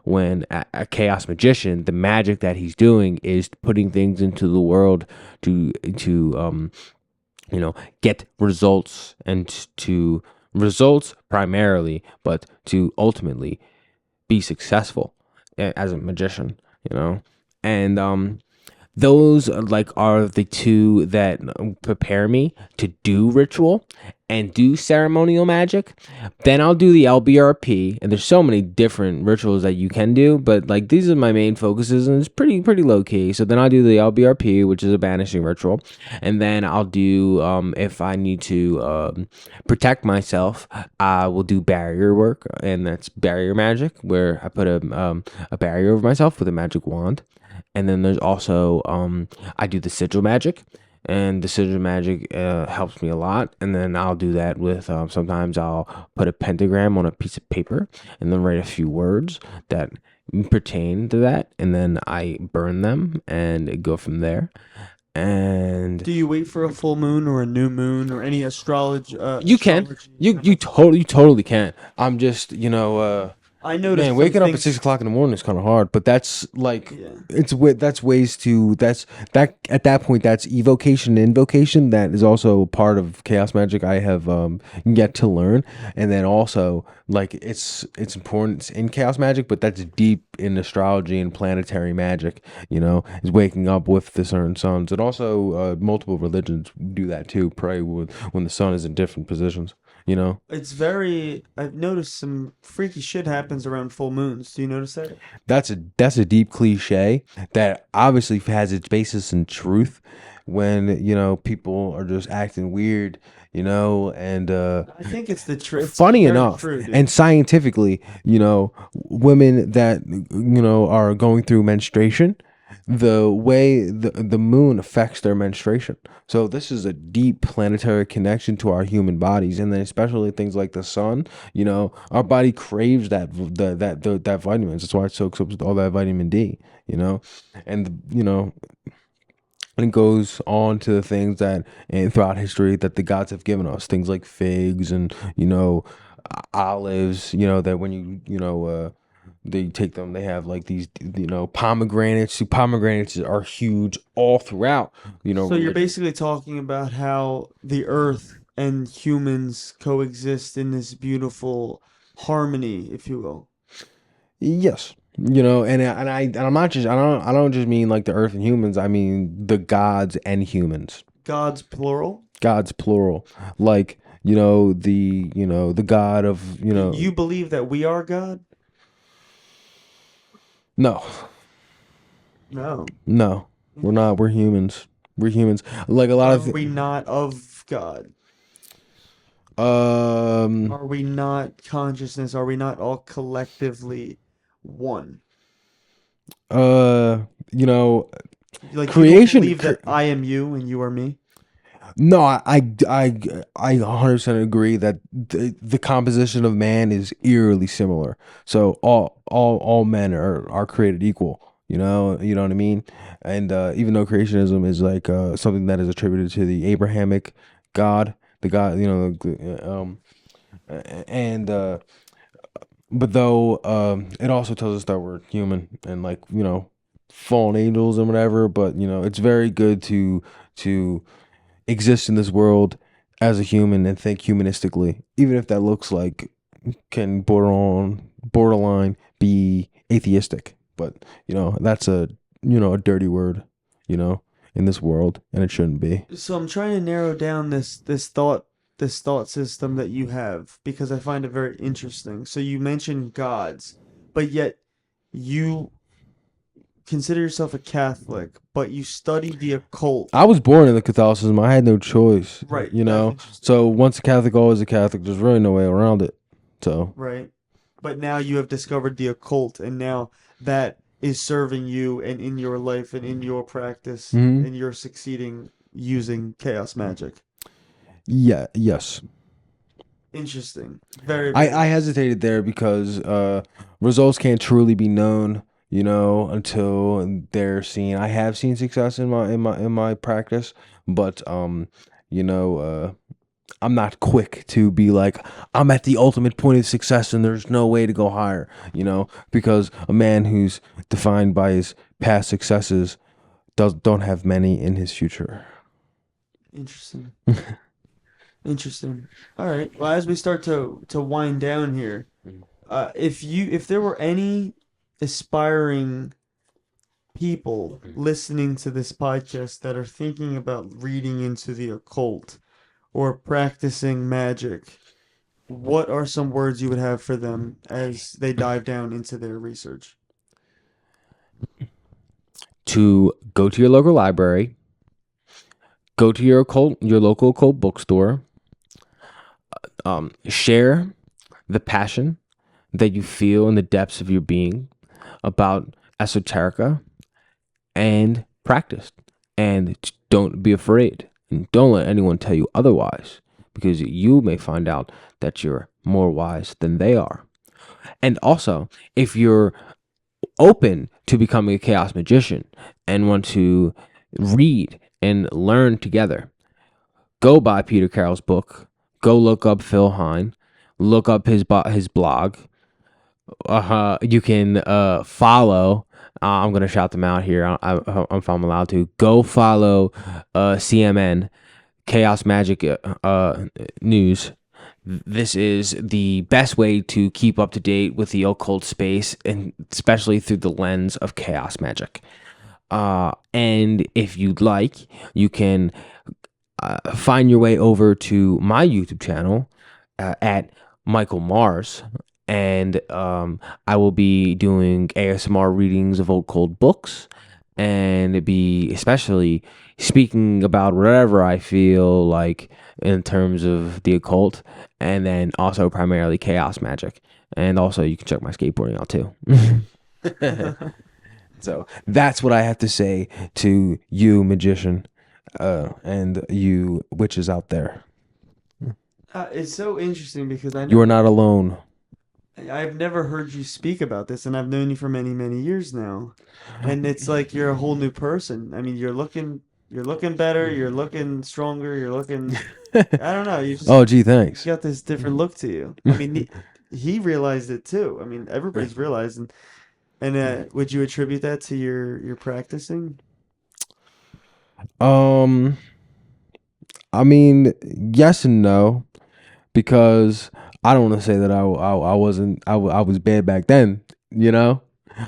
when a chaos magician, the magic that he's doing is putting things into the world to get results, and to results primarily, but to ultimately be successful as a magician, and those are the two that prepare me to do ritual and do ceremonial magic. Then I'll do the LBRP, and there's so many different rituals that you can do, but these are my main focuses, and it's pretty low key. So then I'll do the LBRP, which is a banishing ritual, and then I'll do if I need to protect myself, I will do barrier work, and that's barrier magic, where I put a barrier over myself with a magic wand. And then there's also I do the sigil magic, and the sigil magic helps me a lot. And then I'll do that with sometimes I'll put a pentagram on a piece of paper and then write a few words that pertain to that, and then I burn them and go from there. And
do you wait for a full moon or a new moon or any astrology?
You can. You totally can. I'm just
I noticed.
Man, waking up at 6 o'clock in the morning is kind of hard, but that's that's ways to that at that point, that's evocation and invocation. That is also part of chaos magic I have yet to learn, and then also it's important in chaos magic, but that's deep in astrology and planetary magic. Is waking up with the certain suns, and also multiple religions do that too. Pray when the sun is in different positions.
It's I've noticed some freaky shit happens around full moons. Do you notice that?
That's a deep cliche that obviously has its basis in truth. When people are just acting weird, and
I think it's the truth.
Funny enough, and scientifically, women that are going through menstruation, the way the moon affects their menstruation. So this is a deep planetary connection to our human bodies, and then especially things like the sun. Our body craves that vitamins. That's why it soaks up all that vitamin D. And and it goes on to the things that throughout history that the gods have given us, things like figs and olives. That when they take them, they have these pomegranates. Pomegranates are huge all throughout.
So you're basically talking about how the earth and humans coexist in this beautiful harmony, if you will.
Yes. I'm not just I don't just mean the earth and humans. I mean the gods and humans.
Gods plural?
Gods plural. The god of
You believe that we are God?
No. We're not. We're humans. We're humans. A lot of.
Are we not of God?
Are
we not consciousness? Are we not all collectively one?
Creation.
You believe that I am you and you are me?
No, I 100% agree that the composition of man is eerily similar. So all men are created equal. You know what I mean. And even though creationism is like something that is attributed to the Abrahamic God, the God, and but though it also tells us that we're human and like fallen angels and whatever. But it's very good to exist in this world as a human and think humanistically, even if that looks like can borderline be atheistic. But that's a dirty word, in this world, and it shouldn't be.
So I'm trying to narrow down this thought system that you have because I find it very interesting. So you mentioned gods, but yet you consider yourself a Catholic, but you study the occult.
I was born in the Catholicism. I had no choice.
Right.
That's
interesting.
So once a Catholic, always a Catholic. There's really no way around it. So
Right. But now you have discovered the occult, and now that is serving you and in your life and in your practice,
Mhm.
and you're succeeding using chaos magic.
yeah, yes.
Interesting. Very, very
I hesitated there because results can't truly be known, until they're seen. I have seen success in my practice, but I'm not quick to be like I'm at the ultimate point of success and there's no way to go higher, because a man who's defined by his past successes don't have many in his future.
interesting. Interesting. All right. Well, as we start to wind down here, if there were any aspiring people listening to this podcast that are thinking about reading into the occult or practicing magic, what are some words you would have for them as they dive down into their research?
To go to your local library, go to your local occult bookstore, share the passion that you feel in the depths of your being about esoterica, and practice. And don't be afraid. And don't let anyone tell you otherwise, because you may find out that you're more wise than they are. And also, if you're open to becoming a chaos magician and want to read and learn together, go buy Peter Carroll's book. Go look up Phil Hine. Look up his blog. You can follow. I'm gonna shout them out here. If I'm allowed to. Go follow CMN, Chaos Magic News. This is the best way to keep up to date with the occult space, and especially through the lens of chaos magic. And if you'd like, you can find your way over to my YouTube channel at Michael Mars, and I will be doing ASMR readings of occult books, and be especially speaking about whatever I feel like in terms of the occult, and then also primarily chaos magic. And also you can check my skateboarding out too. So that's what I have to say to you, magician, and you witches out there.
It's so interesting because
You are not alone.
I've never heard you speak about this, and I've known you for many, many years now. And it's like you're a whole new person. I mean, you're looking better, you're looking stronger, you're looking, I don't know, you just
Oh, gee, thanks.
got this different look to you. I mean, he realized it too. I mean, everybody's realized. And would you attribute that to your practicing?
I mean, yes and no, because I don't want to say that I wasn't I was bad back then.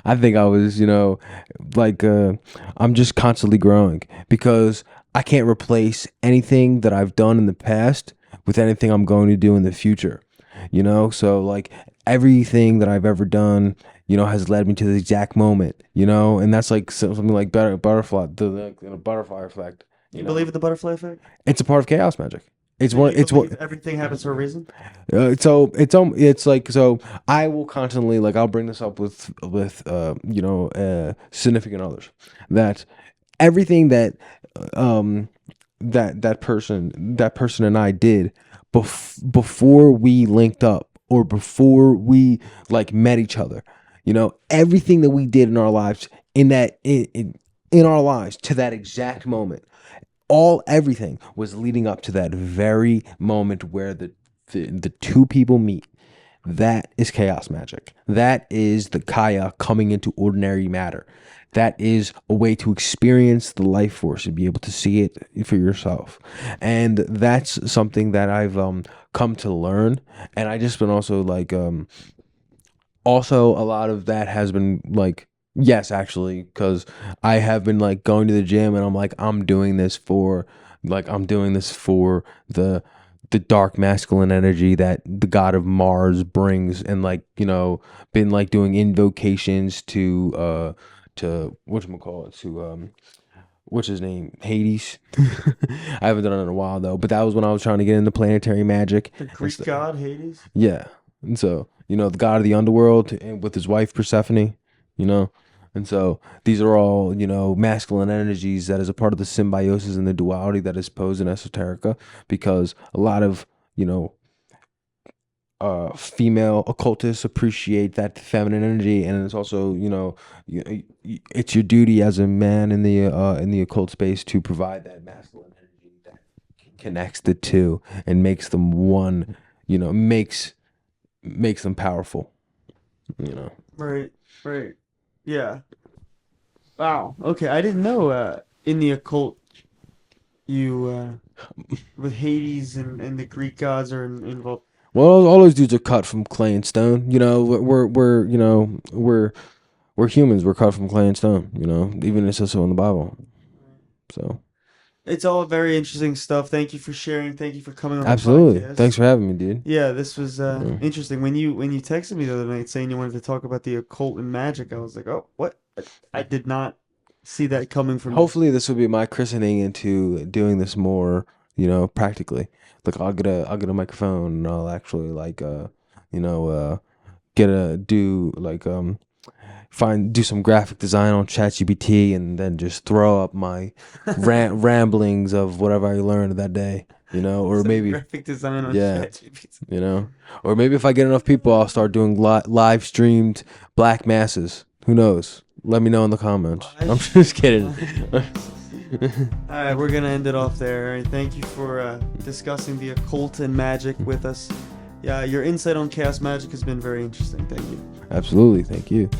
I think I was like I'm just constantly growing, because I can't replace anything that I've done in the past with anything I'm going to do in the future. So like everything that I've ever done, has led me to the exact moment. And that's like something like butterfly, the butterfly effect.
You believe in the butterfly effect?
It's a part of chaos magic. It's
So
one.
you
It's what.
believe everything happens for a reason?
It's like, so I will constantly, like, I'll bring this up with significant others, that everything that that person and I did before we linked up or before we like met each other. You know, everything that we did in our lives in our lives to that exact moment, everything was leading up to that very moment where the two people meet. That is chaos magic. That is the Kaya coming into ordinary matter. That is a way to experience the life force and be able to see it for yourself. And that's something that I've come to learn. And I just been also like also a lot of that has been like, yes, actually, because I have been like going to the gym and I'm like, I'm doing this for the dark masculine energy that the god of Mars brings, and like, you know, been like doing invocations to whatchamacallit, to what's his name, Hades. I haven't done it in a while though, but that was when I was trying to get into planetary magic.
The Greek god Hades?
Yeah. And so, you know, the god of the underworld and with his wife Persephone, you know. And so these are all, you know, masculine energies that is a part of the symbiosis and the duality that is posed in Esoterica, because a lot of, you know, female occultists appreciate that feminine energy, and it's also, you know, it's your duty as a man in the occult space to provide that masculine energy that connects the two and makes them one, you know, makes them powerful, you know.
Right. Yeah. Wow. Okay, I didn't know in the occult you with Hades and the Greek gods are involved.
Well, all those dudes are cut from clay and stone. You know, we're humans. We're cut from clay and stone. You know, even it says so in the Bible. So
It's all very interesting stuff. Thank you for sharing. Thank you for coming on
absolutely.
the podcast.
Thanks for having me, dude.
Yeah, this was interesting. When you texted me the other night saying you wanted to talk about the occult and magic, I was like, oh, what? I did not see that coming from.
Hopefully, this will be my christening into doing this more, you know, practically. Like I'll get a microphone and I'll actually like you know do some graphic design on ChatGPT and then just throw up my ramblings of whatever I learned that day, you know, or
Some
maybe
graphic design on
yeah,
ChatGPT.
you know, or maybe if I get enough people, I'll start doing live streamed black masses. Who knows? Let me know in the comments. I'm just kidding.
All right, we're gonna end it off there. All right, thank you for discussing the occult and magic with us. Yeah, your insight on chaos magic has been very interesting. Thank you.
Absolutely. Thank you.